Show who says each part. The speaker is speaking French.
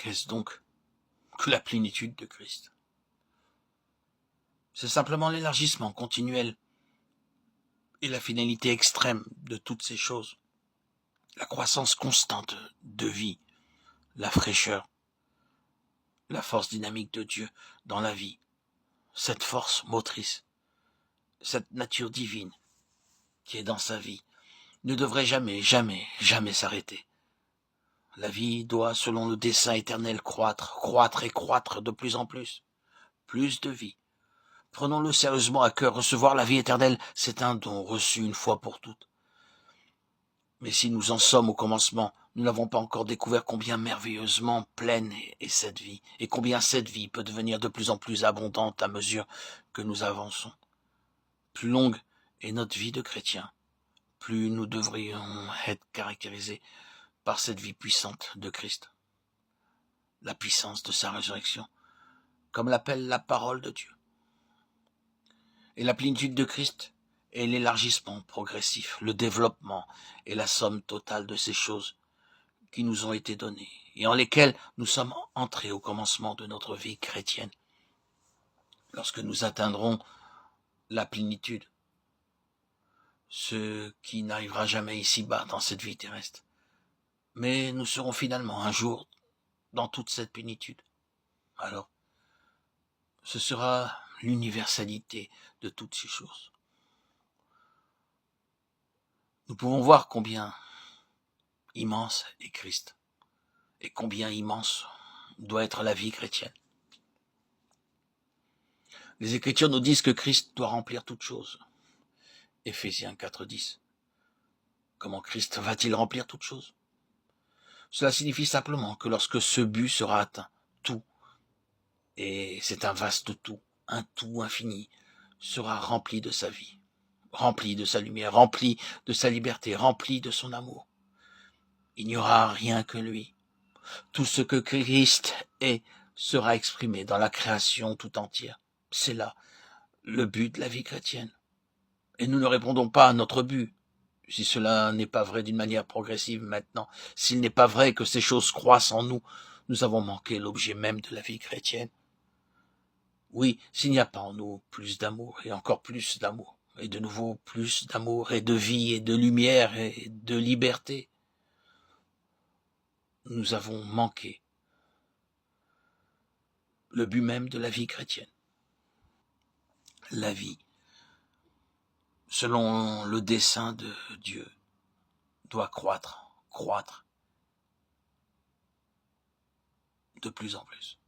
Speaker 1: Qu'est-ce donc que la plénitude de Christ? C'est simplement l'élargissement continuel et la finalité extrême de toutes ces choses. La croissance constante de vie, la fraîcheur, la force dynamique de Dieu dans la vie, cette force motrice, cette nature divine qui est dans sa vie, ne devrait jamais, jamais, jamais s'arrêter. La vie doit, selon le dessein éternel, croître, croître et croître de plus en plus. Plus de vie. Prenons-le sérieusement à cœur, recevoir la vie éternelle, c'est un don reçu une fois pour toutes. Mais si nous en sommes au commencement, nous n'avons pas encore découvert combien merveilleusement pleine est cette vie, et combien cette vie peut devenir de plus en plus abondante à mesure que nous avançons. Plus longue est notre vie de chrétien, plus nous devrions être caractérisés par cette vie puissante de Christ, la puissance de sa résurrection, comme l'appelle la parole de Dieu. Et la plénitude de Christ est l'élargissement progressif, le développement et la somme totale de ces choses qui nous ont été données et en lesquelles nous sommes entrés au commencement de notre vie chrétienne. Lorsque nous atteindrons la plénitude, ce qui n'arrivera jamais ici-bas dans cette vie terrestre, mais nous serons finalement un jour dans toute cette plénitude. Alors, ce sera l'universalité de toutes ces choses. Nous pouvons voir combien immense est Christ et combien immense doit être la vie chrétienne. Les Écritures nous disent que Christ doit remplir toutes choses. Éphésiens 4,10. Comment Christ va-t-il remplir toutes choses? Cela signifie simplement que lorsque ce but sera atteint, tout, et c'est un vaste tout, un tout infini, sera rempli de sa vie, rempli de sa lumière, rempli de sa liberté, rempli de son amour. Il n'y aura rien que lui. Tout ce que Christ est sera exprimé dans la création tout entière. C'est là le but de la vie chrétienne. Et nous ne répondons pas à notre but, si cela n'est pas vrai d'une manière progressive maintenant. S'il n'est pas vrai que ces choses croissent en nous, nous avons manqué l'objet même de la vie chrétienne. Oui, s'il n'y a pas en nous plus d'amour, et encore plus d'amour, et de nouveau plus d'amour, et de vie, et de lumière, et de liberté, nous avons manqué le but même de la vie chrétienne. La vie, selon le dessein de Dieu, doit croître de plus en plus.